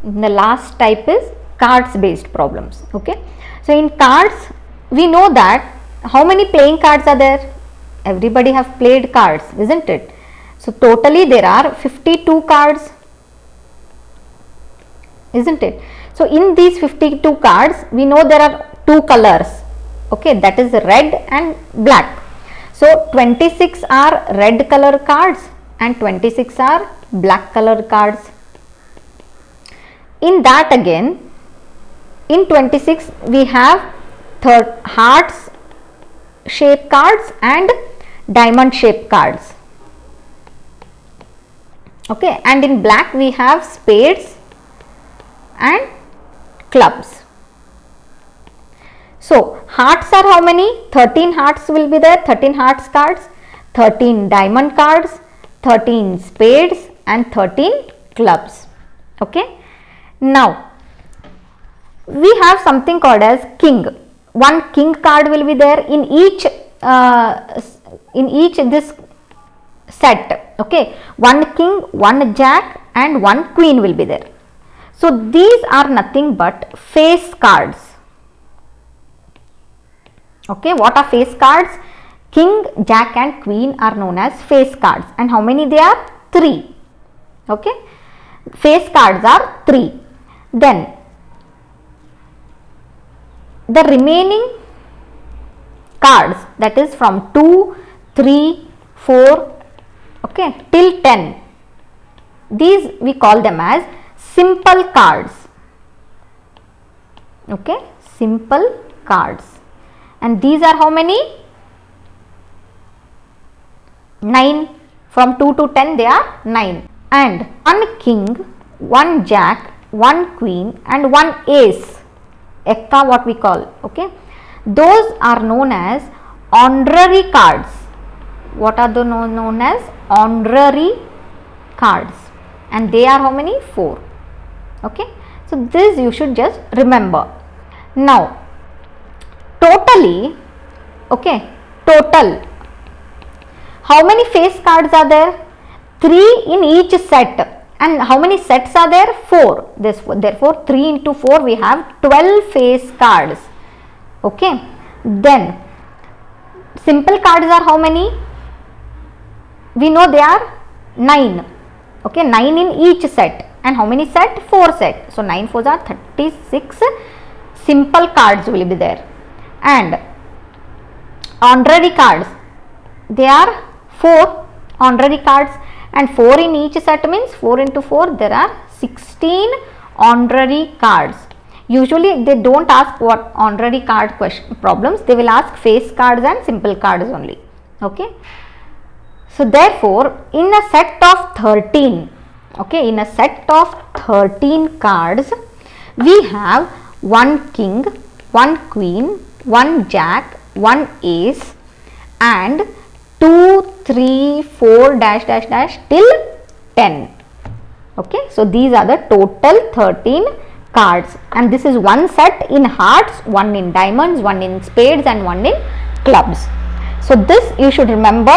The last type is cards based problems. Okay, so in cards we know that how many playing cards are there? Everybody have played cards, isn't it? So totally there are 52 cards, isn't it? So in these 52 cards we know there are two colors, okay, that is red and black. So 26 are red color cards and 26 are black color cards. In that again, in 26 we have hearts shape cards and diamond shape cards. Okay, and in black we have spades and clubs. So hearts are how many? 13 hearts will be there, 13 hearts cards, 13 diamond cards, 13 spades and 13 clubs. Okay. Now we have something called as king. One king card will be there in each this set. Okay, one king, one jack and one queen will be there. So these are nothing but face cards. Okay, what are face cards? King, jack and queen are known as face cards. And how many they are? 3. Okay, face cards are 3. Then the remaining cards, that is from 2, 3, 4, okay, till 10, these we call them as simple cards. Okay, simple cards. And these are how many? 9. From 2 to 10 they are 9. And one king, one jack, one queen and one ace, ekka what we call, okay, those are known as honorary cards. What are those known as? Honorary cards. And they are how many? 4. Okay, so this you should just remember. Now totally, okay, total, how many face cards are there? 3 in each set. And how many sets are there? 4. Therefore 3 into 4 we have 12 face cards. Okay, then simple cards are how many? We know they are 9. Okay, 9 in each set. And how many set? 4 set. So 9 4s are 36 simple cards will be there. And honorary cards, they are 4 honorary cards, and 4 in each set means 4 into 4 there are 16 honorary cards. Usually they don't ask what honorary card problems, they will ask face cards and simple cards only. Okay, so therefore in a set of 13, okay, in a set of 13 cards we have one king, one queen, one jack, one ace and 2, 3, 4 dash dash dash till 10. Okay, so these are the total 13 cards, and this is one set in hearts, one in diamonds, one in spades and one in clubs. So this you should remember,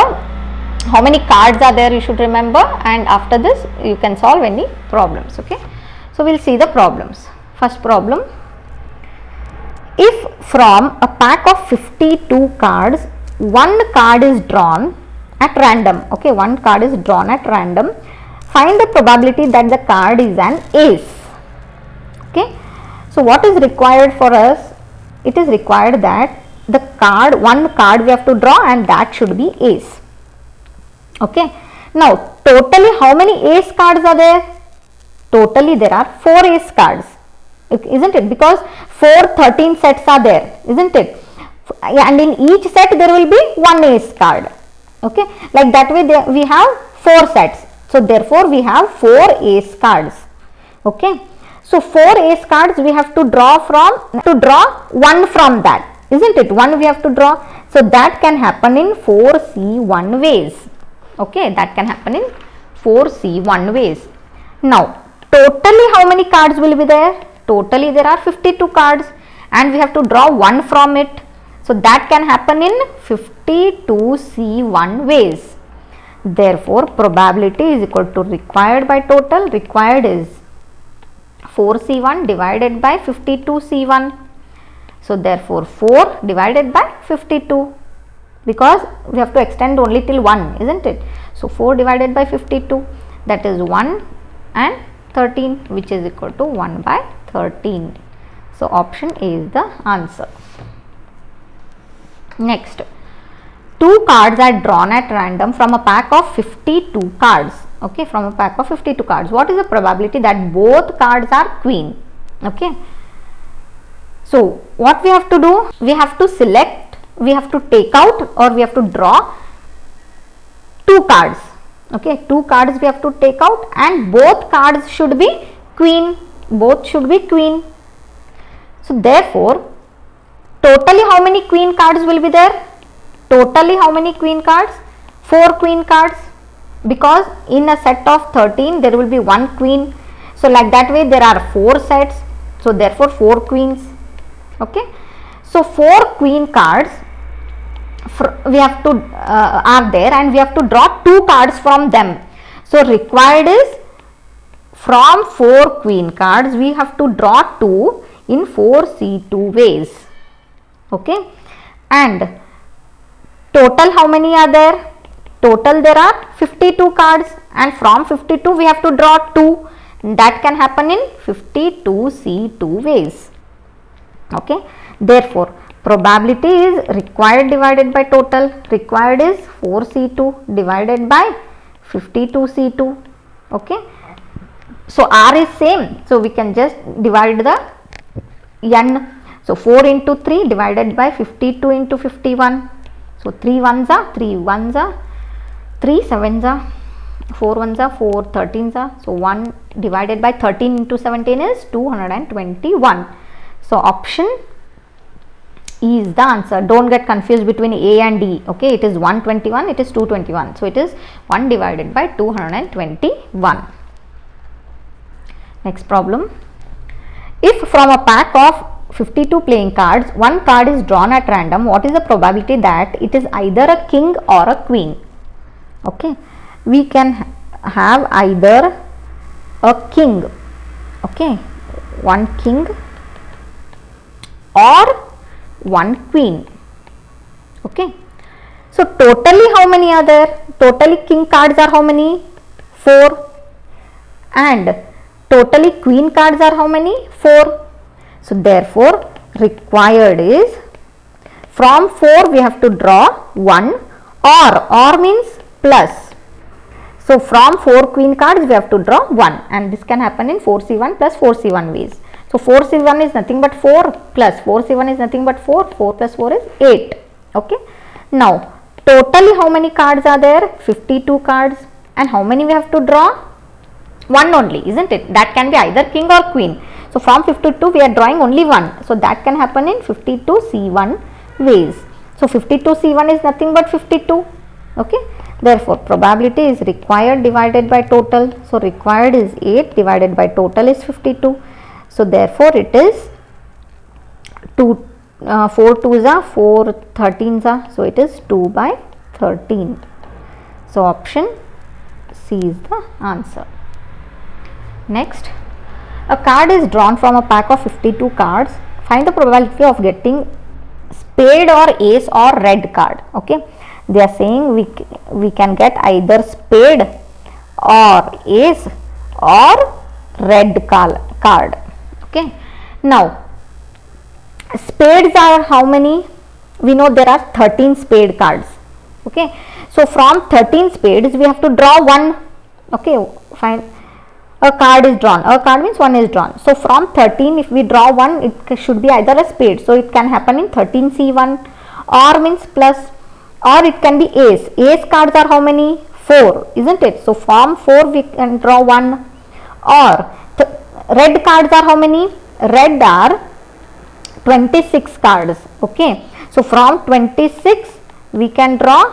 how many cards are there you should remember, and after this you can solve any problems. Okay, so we'll see the problems. First problem, if from a pack of 52 cards one card is drawn at random, okay, one card is drawn at random, find the probability that the card is an ace. Okay, so what is required for us? It is required that the card, one card we have to draw and that should be ace. Okay, now totally how many ace cards are there? Totally there are 4 ace cards, isn't it? Because 13 sets are there, isn't it? And in each set there will be one ace card. Okay, like that way we have 4 sets. So therefore we have 4 ace cards. Okay, so 4 ace cards we have to draw one from that, isn't it? One we have to draw. So that can happen in 4C1 ways. Okay, that can happen in 4C1 ways. Now totally how many cards will be there? Totally there are 52 cards and we have to draw one from it. So that can happen in 52C1 ways. Therefore probability is equal to required by total. Required is 4C1 divided by 52C1. So therefore 4 divided by 52, because we have to extend only till 1, isn't it? So 4 divided by 52, that is 1 and 13, which is equal to 1 by 13. So option A is the answer. Next, 2 cards are drawn at random from a pack of 52 cards. Okay, from a pack of 52 cards. What is the probability that both cards are queen? Okay. So what we have to do? We have to select, we have to take out, or we have to draw 2 cards. Okay, 2 cards we have to take out, and both cards should be queen. Both should be queen. So therefore, totally how many queen cards will be there? Totally how many queen cards? 4 queen cards, because in a set of 13 there will be 1 queen. So like that way there are 4 sets. So therefore 4 queens. Okay. So 4 queen cards we have to are there, and we have to draw 2 cards from them. So required is, from 4 queen cards we have to draw 2 in 4C2 ways. Okay. And total how many are there? Total there are 52 cards, and from 52 we have to draw 2. That can happen in 52C2 ways. Okay. Therefore probability is required divided by total. Required is 4C2 divided by 52C2. Okay. So R is same, so we can just divide the n. So 4 into 3 divided by 52 into 51. So 3 ones are 3 ones are 3 sevens are 4 ones are 4 13s are. So 1 divided by 13 into 17 is 221. So option E is the answer. Don't get confused between A and D. Okay, it is 121, it is 221. So it is 1 divided by 221. Next problem. If from a pack of 52 playing cards, 1 card is drawn at random, what is the probability that it is either a king or a queen? Okay, we can have either a king, okay, 1 king or 1 queen. Okay. So totally how many are there? Totally king cards are how many? 4. And totally queen cards are how many? 4. So therefore required is, from 4 we have to draw 1, or means plus. So from 4 queen cards we have to draw 1, and this can happen in 4C1 plus 4C1 ways. So 4C1 is nothing but 4, plus 4C1 is nothing but 4, 4 plus 4 is 8. Okay. Now totally how many cards are there? 52 cards, and how many we have to draw? 1 only, isn't it? That can be either king or queen. So from 52 we are drawing only 1. So that can happen in 52C1 ways. So 52C1 is nothing but 52. Okay. Therefore probability is required divided by total. So required is 8 divided by total is 52. So therefore it is 4 2s are 4 13s are. So it is 2 by 13. So option C is the answer. Next, a card is drawn from a pack of 52 cards. Find the probability of getting spade or ace or red card. Okay, they are saying we can get either spade or ace or red card. Okay, now spades are how many? We know there are 13 spade cards. Okay, so from 13 spades we have to draw 1. Okay, fine. A card is drawn. A card means 1 is drawn. So from 13 if we draw 1, it should be either a spade. So it can happen in 13C1, or means plus, or it can be ace. Ace cards are how many? 4, isn't it? So from 4 we can draw 1. Or red cards are how many? Red are 26 cards. Okay, so from 26 we can draw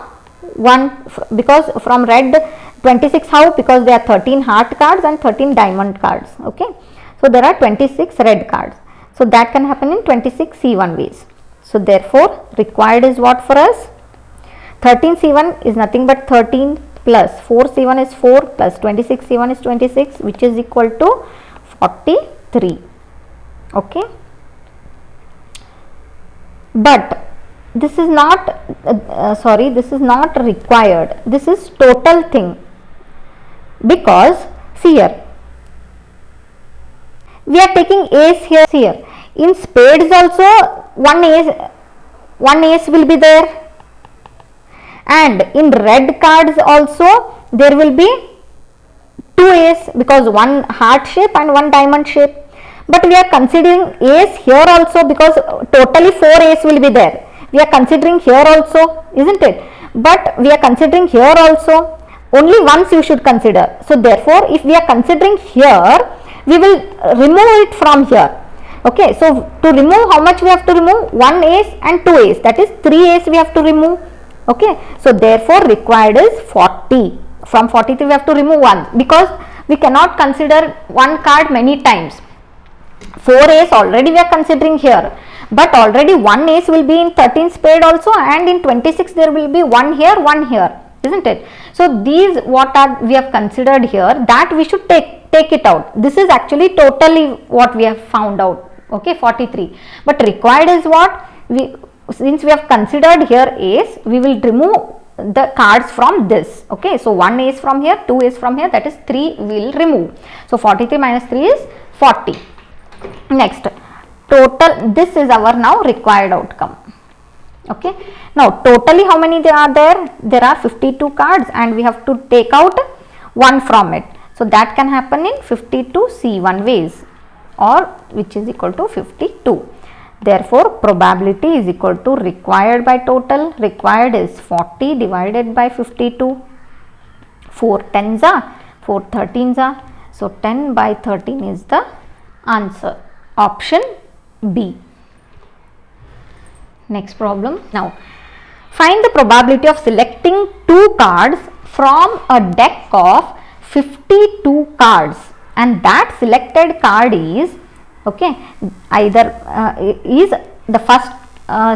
1, because from red 26 how? Because there are 13 heart cards and 13 diamond cards. Okay, so there are 26 red cards. So that can happen in 26C1 ways. So therefore required is what for us? 13C1 is nothing but 13 plus 4C1 is 4 plus 26C1 is 26, which is equal to 46. 3. Okay, but this is not this is not required, this is total thing, because see here, we are taking ace here. In spades also one ace will be there, and in red cards also there will be 2 ace, because one heart shape and one diamond shape. But we are considering ace here also, because totally 4 ace will be there. We are considering here also, isn't it? But we are considering here also, only once you should consider. So therefore, if we are considering here, we will remove it from here. Okay, so to remove, how much we have to remove? 1 ace and 2 ace, that is 3 ace we have to remove. Okay, so therefore required is 40. From 43 we have to remove 1, because we cannot consider one card many times. 4 ace already we are considering here, but already 1 ace will be in 13 spade also, and in 26 there will be 1 here, isn't it? So these what are we have considered here, that we should take it out. This is actually totally what we have found out. Okay, 43. But required is what? Since we have considered here ace, we will remove the cards from this. Okay, so 1 ace from here, 2 ace from here, that is 3 we will remove. So 43 minus 3 is 40. Next, total, this is our now required outcome. Okay, now totally how many there are there? There are 52 cards, and we have to take out 1 from it. So that can happen in 52C1 ways, or which is equal to 52. Therefore, probability is equal to required by total. Required is 40 divided by 52. 4 10s are, 4 13s are. So 10 by 13 is the answer. Option B. Next problem. Now, find the probability of selecting 2 cards from a deck of 52 cards, and that selected card is, okay, either is the first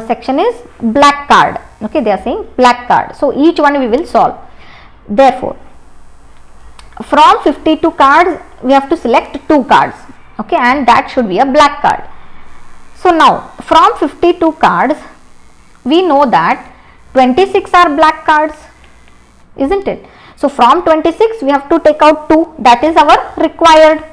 section is black card. Okay, they are saying black card. So each one we will solve. Therefore, from 52 cards we have to select 2 cards. Okay, and that should be a black card. So now from 52 cards we know that 26 are black cards, isn't it? So from 26 we have to take out 2, that is our required.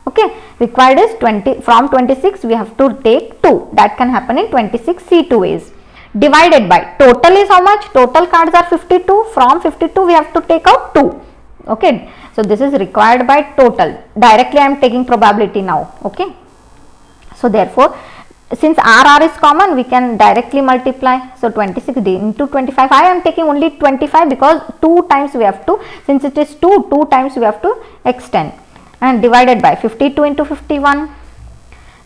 Okay, required is 20. From 26 we have to take 2, that can happen in 26C2 ways. Divided by total is how much? Total cards are 52. From 52 we have to take out 2. Okay, so this is required by total. Directly I am taking probability now. Okay, so therefore, since RR is common, we can directly multiply. So 26 into 25. I am taking only 25 because 2 times we have to, since it is 2 times we have to extend, and divided by 52 into 51.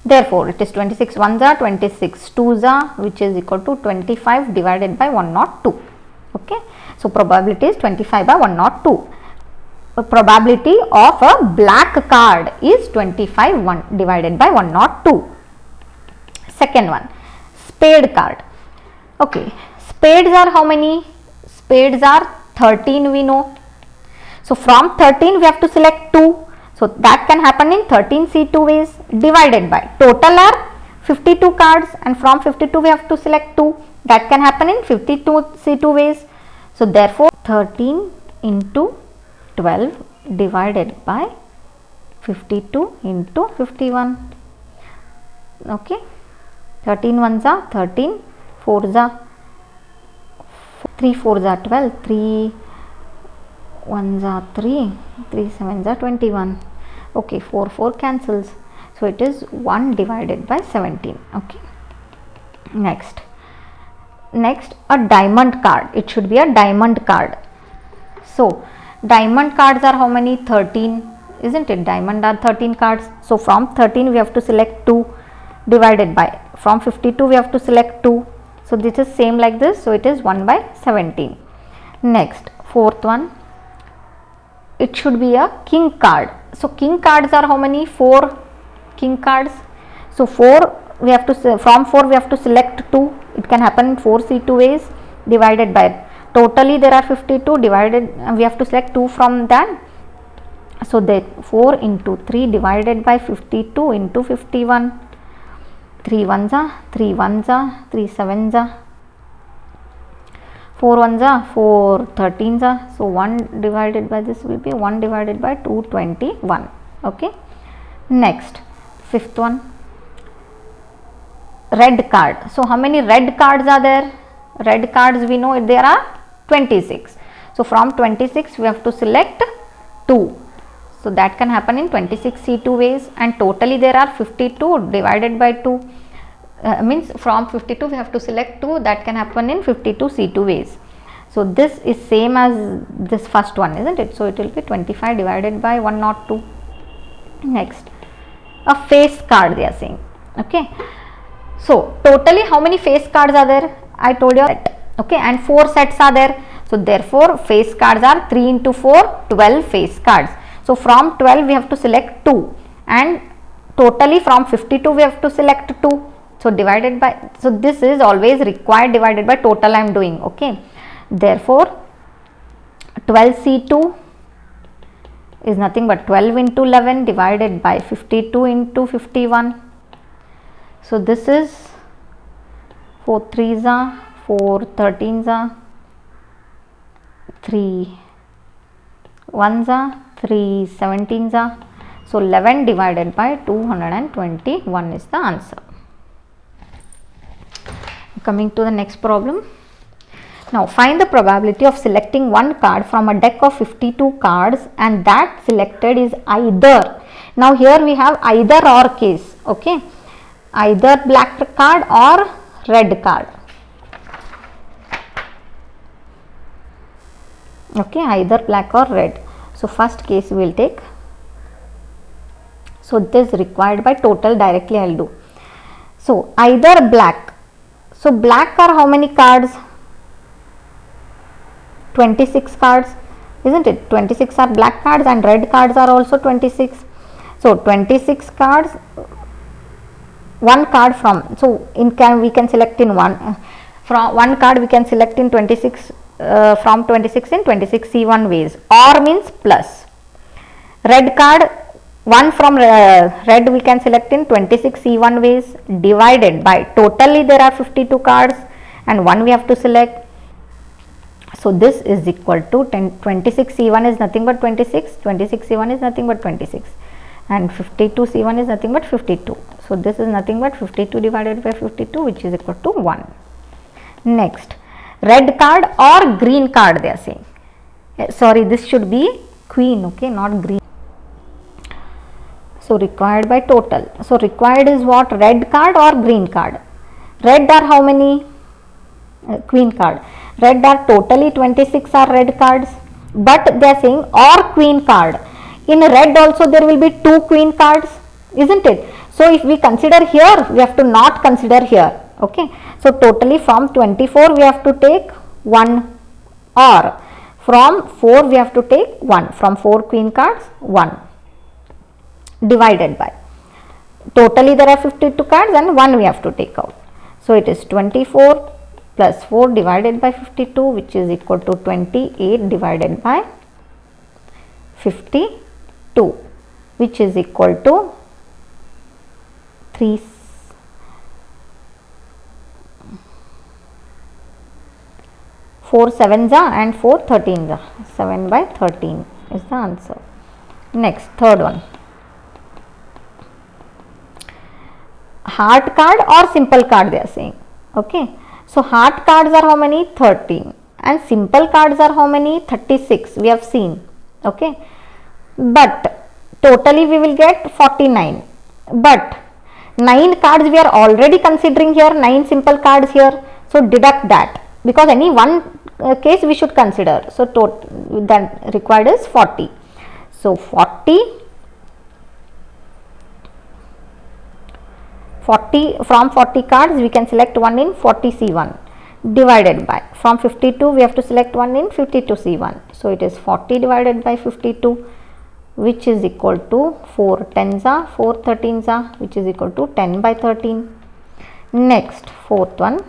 Therefore, it is 26 ones are, 26 twos are, which is equal to 25 divided by 102. Okay, so probability is 25 by 102. Probability of a black card is 25 divided by 102. Second one, spade card. Okay, spades are how many? Spades are 13 we know. So from 13 we have to select 2. So that can happen in 13C2 ways. Divided by total are 52 cards, and from 52 we have to select 2. That can happen in 52C2 ways. So therefore 13 into 12 divided by 52 into 51. Okay, 13 ones are 13, 4s are 3 4s are 12, 3 1s are 3, 3 7s are 21. Okay, 4 cancels, so it is 1 divided by 17. Okay, next a diamond card. It should be a diamond card. So diamond cards are how many? 13, isn't it? Diamond are 13 cards. So from 13 we have to select 2, divided by, from 52 we have to select 2. So this is same like this, so it is 1 by 17. Next, fourth one, it should be a king card. So king cards are how many? 4 king cards. So 4 we have to, from 4 we have to select 2. It can happen in 4C2 ways. Divided by, totally there are 52, divided, we have to select 2 from that. So that 4 into 3 divided by 52 into 51. 3 ones are 3 ones are 3 sevens are 4 ones are 4 13s are. So 1 divided by this will be 1 divided by 221. Okay. Next, fifth one, red card. So how many red cards are there? Red cards, we know there are 26. So from 26 we have to select 2. So that can happen in 26 C2 ways, and totally there are 52 divided by 2. Means from 52 we have to select 2, that can happen in 52 C2 ways. So this is same as this first one, isn't it? So it will be 25 divided by 102. Next, a face card they are saying. Okay. So totally how many face cards are there? I told you that. Okay, and 4 sets are there. So therefore face cards are 3 into 4, 12 face cards. So from 12 we have to select 2, and totally from 52 we have to select 2. So divided by, so this is always required divided by total I am doing. Okay, therefore 12 C2 is nothing but 12 into 11 divided by 52 into 51. So this is 4 3s are 4 13s are 3 1s are 3 17s are. So 11 divided by 221 is the answer. Coming to the next problem. Now find the probability of selecting one card from a deck of 52 cards and that selected is either. Now here we have either or case. Okay, either black card or red card. Okay, either black or red. So first case we will take. So this required by total, directly I will do. So either black. So black are how many cards? 26 cards, isn't it? 26 are black cards and red cards are also 26. So 26 cards, one card from, so we can select in one, from one card we can select in 26, from 26 in 26 C1 ways, or means plus. Red card, one from red we can select in 26 C1 ways, divided by totally there are 52 cards and one we have to select. So this is equal to 26 C1 is nothing but 26, 26 C1 is nothing but 26, and 52 C1 is nothing but 52. So this is nothing but 52 divided by 52, which is equal to 1. Next, red card or green card they are saying. Sorry, this should be queen, okay, not green. So required by total. So required is what? Red card or green card. Red are how many? Queen card. Red are totally 26 are red cards, but they are saying or queen card. In red also there will be 2 queen cards, isn't it? So if we consider here, we have to not consider here. Okay. So totally from 24 we have to take 1, or from 4 we have to take 1. From 4 queen cards, 1, divided by totally there are 52 cards and 1 we have to take out. So it is 24 plus 4 divided by 52, which is equal to 28 divided by 52, which is equal to 3. 4 sevens are and 4 13s are. 7 by 13 is the answer. Next, third one. Heart card or simple card they are saying. Okay. So heart cards are how many? 13, and simple cards are how many? 36 we have seen. Okay, but totally we will get 49, but 9 cards we are already considering here, 9 simple cards here. So deduct that, because any one case we should consider. So that required is 40. So 40 from 40 cards we can select 1 in 40 C1, divided by, from 52 we have to select 1 in 52 C1. So it is 40 divided by 52, which is equal to 4 10s are 4 13s are, which is equal to 10 by 13. Next, fourth one.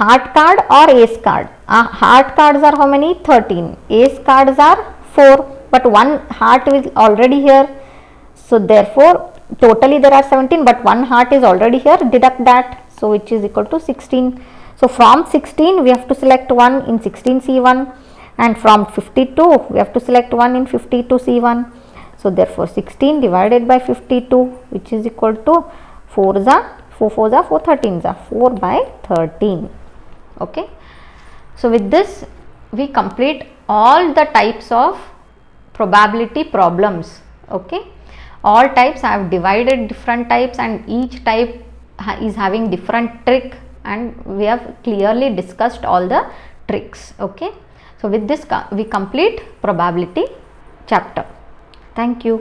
heart card or ace card. Heart cards are how many? 13. Ace cards are 4, but one heart is already here. So therefore totally there are 17, but one heart is already here. Deduct that. So which is equal to 16. So from 16 we have to select 1 in 16C1, and from 52 we have to select 1 in 52C1. So therefore 16 divided by 52, which is equal to 4 4 4s are 4 13s are 4 by 13. Okay. So with this we complete all the types of probability problems. Okay. All types, I have divided different types, and each type is having different trick, and we have clearly discussed all the tricks. Okay. So with this we complete probability chapter. Thank you.